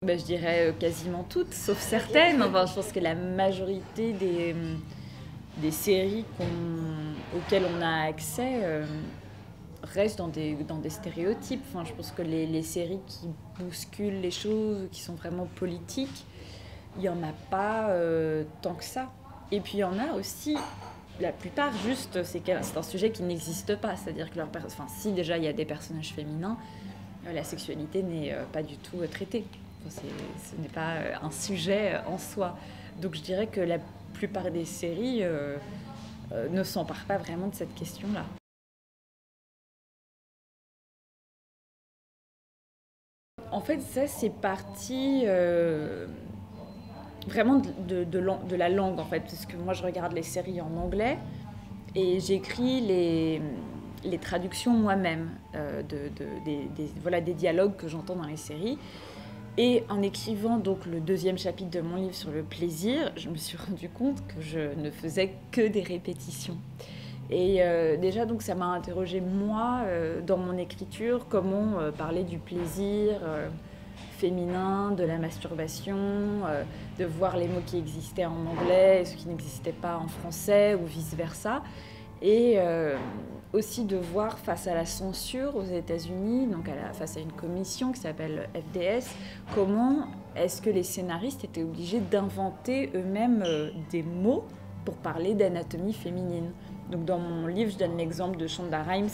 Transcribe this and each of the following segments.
Je dirais quasiment toutes, sauf certaines. Enfin, je pense que la majorité des séries auxquelles on a accès restent dans des stéréotypes. Enfin, je pense que les séries qui bousculent les choses, qui sont vraiment politiques, il n'y en a pas tant que ça. Et puis il y en a aussi, la plupart juste, c'est un sujet qui n'existe pas. C'est-à-dire que si déjà il y a des personnages féminins, la sexualité n'est pas du tout traitée. Enfin, ce n'est pas un sujet en soi. Donc je dirais que la plupart des séries ne s'emparent pas vraiment de cette question-là. En fait, ça, c'est parti vraiment de la langue, en fait, parce que moi, je regarde les séries en anglais et j'écris les traductions moi-même des dialogues que j'entends dans les séries. Et en écrivant donc le deuxième chapitre de mon livre sur le plaisir, je me suis rendu compte que je ne faisais que des répétitions. Et déjà, donc, ça m'a interrogée, moi, dans mon écriture, comment parler du plaisir féminin, de la masturbation, de voir les mots qui existaient en anglais et ceux qui n'existaient pas en français ou vice-versa. Et aussi de voir face à la censure aux États-Unis, donc face à une commission qui s'appelle FDS, comment est-ce que les scénaristes étaient obligés d'inventer eux-mêmes des mots pour parler d'anatomie féminine. Donc dans mon livre, je donne l'exemple de Shonda Rhimes,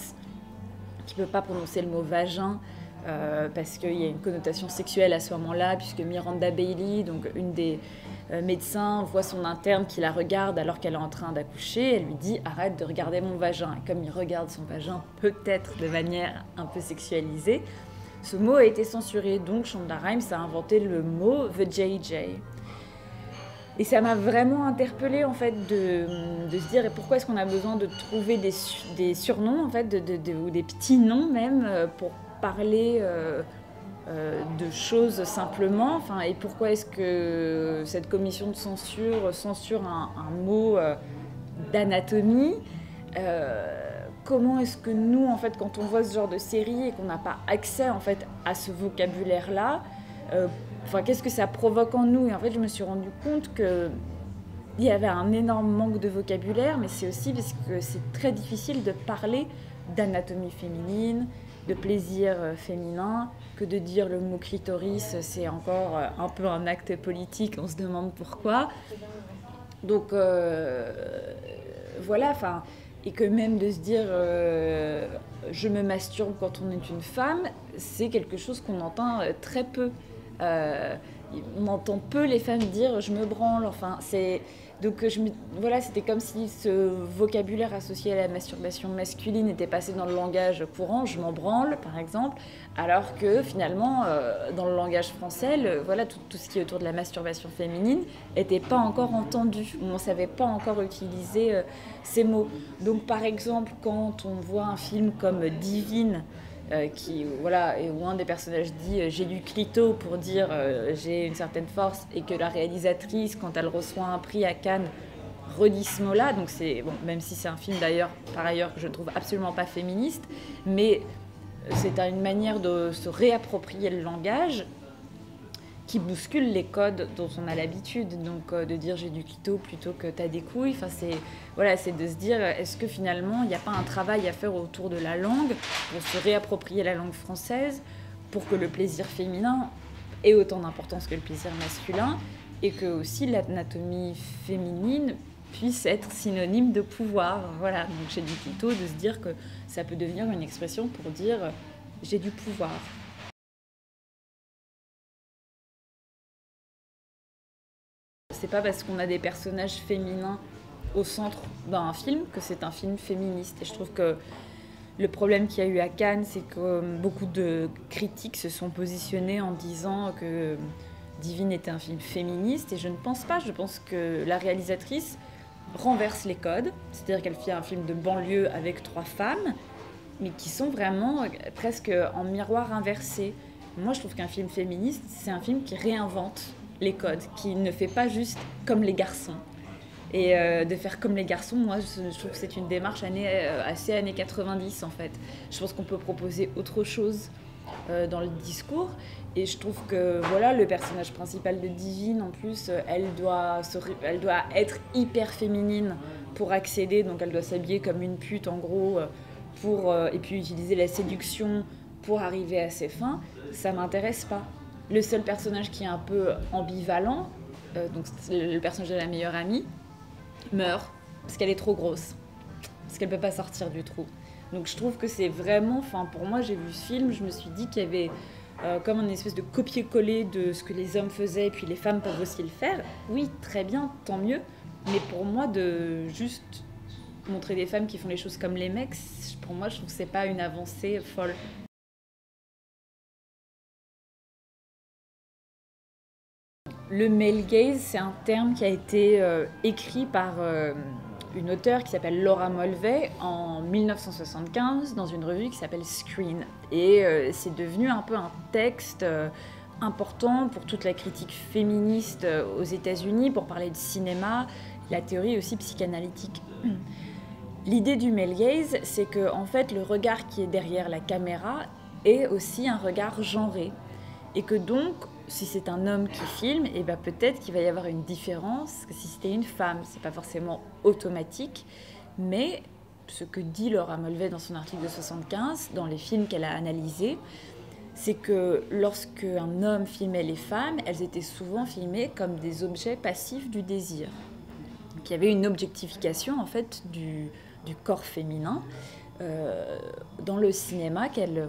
qui ne peut pas prononcer le mot vagin, parce qu'il y a une connotation sexuelle à ce moment-là, puisque Miranda Bailey, donc une des médecins, voit son interne qui la regarde alors qu'elle est en train d'accoucher. Elle lui dit « Arrête de regarder mon vagin ». Et comme il regarde son vagin, peut-être de manière un peu sexualisée, ce mot a été censuré. Donc Shonda Rhimes a inventé le mot « VJJ ». Et ça m'a vraiment interpellée, en fait, de se dire pourquoi est-ce qu'on a besoin de trouver des surnoms, en fait, ou des petits noms même, pour parler de choses simplement. Enfin, et pourquoi est-ce que cette commission de censure un mot d'anatomie. Comment est-ce que nous, en fait, quand on voit ce genre de série et qu'on n'a pas accès, en fait, à ce vocabulaire-là, qu'est-ce que ça provoque en nous? Et en fait, je me suis rendu compte qu'il y avait un énorme manque de vocabulaire, mais c'est aussi parce que c'est très difficile de parler d'anatomie féminine, de plaisir féminin, que de dire le mot clitoris, c'est encore un peu un acte politique, on se demande pourquoi. Donc voilà, et que même de se dire je me masturbe quand on est une femme, c'est quelque chose qu'on entend très peu. On entend peu les femmes dire je me branle, donc c'était comme si ce vocabulaire associé à la masturbation masculine était passé dans le langage courant, je m'en branle par exemple, alors que finalement dans le langage français, tout ce qui est autour de la masturbation féminine n'était pas encore entendu, on ne savait pas encore utiliser ces mots. Donc par exemple quand on voit un film comme Divine, où un des personnages dit j'ai du clito pour dire j'ai une certaine force, et que la réalisatrice, quand elle reçoit un prix à Cannes, redit ce mot-là. Donc même si c'est un film d'ailleurs par ailleurs que je ne trouve absolument pas féministe, mais c'est une manière de se réapproprier le langage qui bouscule les codes dont on a l'habitude. Donc de dire j'ai du clito plutôt que t'as des couilles, c'est de se dire est-ce que finalement il n'y a pas un travail à faire autour de la langue pour se réapproprier la langue française, pour que le plaisir féminin ait autant d'importance que le plaisir masculin, et que aussi l'anatomie féminine puisse être synonyme de pouvoir. Voilà, donc j'ai du clito, de se dire que ça peut devenir une expression pour dire j'ai du pouvoir. C'est pas parce qu'on a des personnages féminins au centre d'un film que c'est un film féministe. Et je trouve que le problème qu'il y a eu à Cannes, c'est que beaucoup de critiques se sont positionnés en disant que Divine était un film féministe, et je ne pense pas. Je pense que la réalisatrice renverse les codes, c'est-à-dire qu'elle fait un film de banlieue avec 3 femmes, mais qui sont vraiment presque en miroir inversé. Moi, je trouve qu'un film féministe, c'est un film qui réinvente les codes, qui ne fait pas juste comme les garçons. Et de faire comme les garçons, moi, je trouve que c'est une démarche assez années 90, en fait. Je pense qu'on peut proposer autre chose. dans le discours. Et je trouve que voilà, le personnage principal de Divine, en plus, elle doit être hyper féminine pour accéder, donc elle doit s'habiller comme une pute en gros, et puis utiliser la séduction pour arriver à ses fins. Ça m'intéresse pas. Le seul personnage qui est un peu ambivalent, donc le personnage de la meilleure amie, meurt parce qu'elle est trop grosse, parce qu'elle peut pas sortir du trou. Donc je trouve que c'est vraiment, pour moi j'ai vu ce film, je me suis dit qu'il y avait comme une espèce de copier-coller de ce que les hommes faisaient et puis les femmes peuvent aussi le faire. Oui, très bien, tant mieux, mais pour moi de juste montrer des femmes qui font les choses comme les mecs, pour moi je trouve que c'est pas une avancée folle. Le male gaze, c'est un terme qui a été écrit par une auteure qui s'appelle Laura Mulvey en 1975 dans une revue qui s'appelle Screen. Et c'est devenu un peu un texte important pour toute la critique féministe aux États-Unis, pour parler de cinéma, la théorie aussi psychanalytique. L'idée du male gaze, c'est que en fait, le regard qui est derrière la caméra est aussi un regard genré. Et que donc, si c'est un homme qui filme, et ben peut-être qu'il va y avoir une différence que si c'était une femme. C'est pas forcément automatique, mais ce que dit Laura Mulvey dans son article de 75, dans les films qu'elle a analysés, c'est que lorsque un homme filmait les femmes, elles étaient souvent filmées comme des objets passifs du désir. Donc il y avait une objectification en fait du corps féminin dans le cinéma qu'elle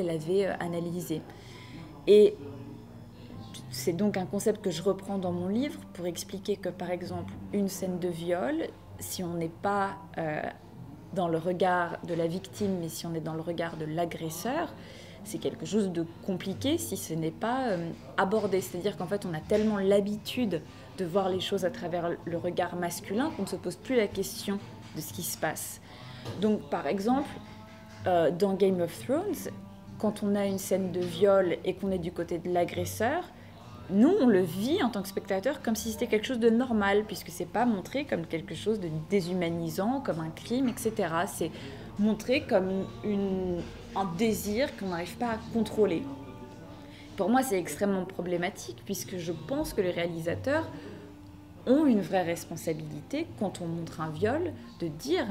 avait analysé. Et c'est donc un concept que je reprends dans mon livre pour expliquer que, par exemple, une scène de viol, si on n'est pas dans le regard de la victime, mais si on est dans le regard de l'agresseur, c'est quelque chose de compliqué si ce n'est pas abordé. C'est-à-dire qu'en fait, on a tellement l'habitude de voir les choses à travers le regard masculin qu'on ne se pose plus la question de ce qui se passe. Donc, par exemple, dans Game of Thrones, quand on a une scène de viol et qu'on est du côté de l'agresseur, nous, on le vit en tant que spectateur comme si c'était quelque chose de normal, puisque c'est pas montré comme quelque chose de déshumanisant, comme un crime, etc. C'est montré comme un désir qu'on n'arrive pas à contrôler. Pour moi, c'est extrêmement problématique, puisque je pense que les réalisateurs ont une vraie responsabilité, quand on montre un viol, de dire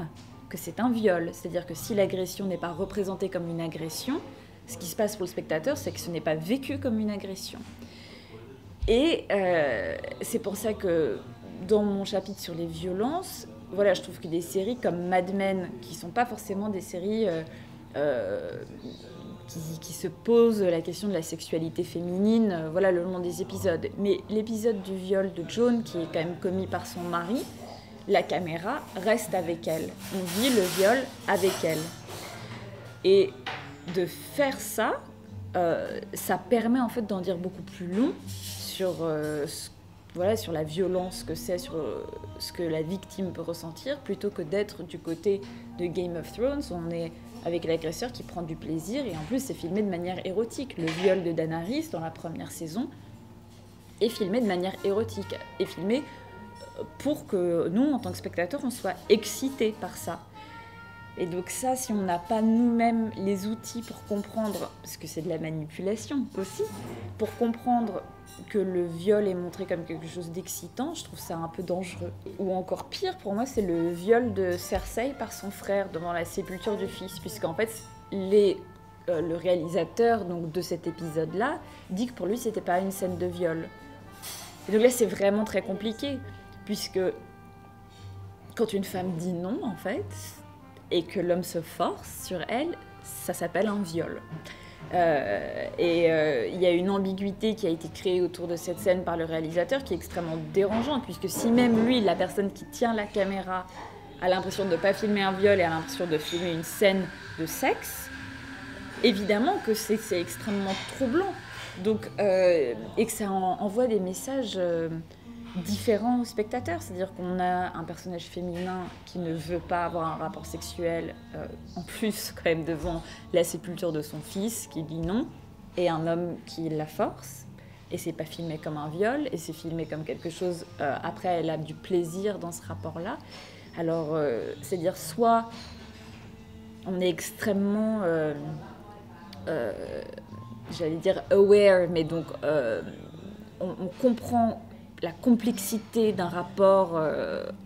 que c'est un viol. C'est-à-dire que si l'agression n'est pas représentée comme une agression, ce qui se passe pour le spectateur, c'est que ce n'est pas vécu comme une agression. Et c'est pour ça que dans mon chapitre sur les violences, voilà, je trouve que des séries comme Mad Men, qui ne sont pas forcément des séries qui se posent la question de la sexualité féminine, voilà, le long des épisodes. Mais l'épisode du viol de Joan, qui est quand même commis par son mari, la caméra reste avec elle. On vit le viol avec elle. Et de faire ça, ça permet en fait d'en dire beaucoup plus long sur, sur la violence que c'est, sur ce que la victime peut ressentir, plutôt que d'être du côté de Game of Thrones, où on est avec l'agresseur qui prend du plaisir, et en plus c'est filmé de manière érotique. Le viol de Daenerys dans la première saison est filmé de manière érotique, est filmé pour que nous, en tant que spectateurs, on soit excités par ça. Et donc ça, si on n'a pas nous-mêmes les outils pour comprendre, parce que c'est de la manipulation aussi, pour comprendre que le viol est montré comme quelque chose d'excitant, je trouve ça un peu dangereux. Ou encore pire, pour moi, c'est le viol de Cersei par son frère devant la sépulture du fils, puisqu'en fait, le réalisateur donc, de cet épisode-là dit que pour lui, c'était pas une scène de viol. Et donc là, c'est vraiment très compliqué, puisque quand une femme dit non, en fait, et que l'homme se force sur elle, ça s'appelle un viol. Il y a une ambiguïté qui a été créée autour de cette scène par le réalisateur qui est extrêmement dérangeante, puisque si même lui, la personne qui tient la caméra, a l'impression de ne pas filmer un viol et a l'impression de filmer une scène de sexe, évidemment que c'est extrêmement troublant. Donc, et que ça envoie des messages différents aux spectateurs, c'est-à-dire qu'on a un personnage féminin qui ne veut pas avoir un rapport sexuel, en plus quand même devant la sépulture de son fils, qui dit non, et un homme qui la force, et c'est pas filmé comme un viol, et c'est filmé comme quelque chose, après elle a du plaisir dans ce rapport-là. Alors, c'est-à-dire soit on est extrêmement j'allais dire aware, mais donc on comprend la complexité d'un rapport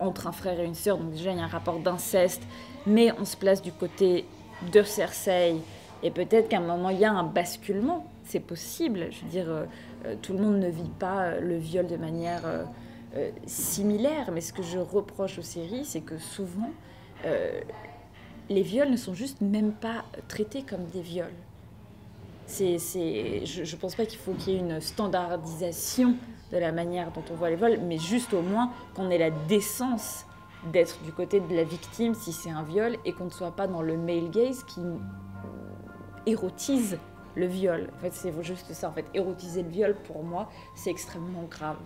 entre un frère et une sœur. Donc déjà, il y a un rapport d'inceste, mais on se place du côté de Cersei. Et peut-être qu'à un moment, il y a un basculement. C'est possible. Je veux dire, tout le monde ne vit pas le viol de manière similaire. Mais ce que je reproche aux séries, c'est que souvent, les viols ne sont juste même pas traités comme des viols. Je ne pense pas qu'il faut qu'il y ait une standardisation de la manière dont on voit les vols, mais juste au moins qu'on ait la décence d'être du côté de la victime si c'est un viol et qu'on ne soit pas dans le male gaze qui érotise le viol. En fait, c'est juste ça. En fait, érotiser le viol, pour moi, c'est extrêmement grave.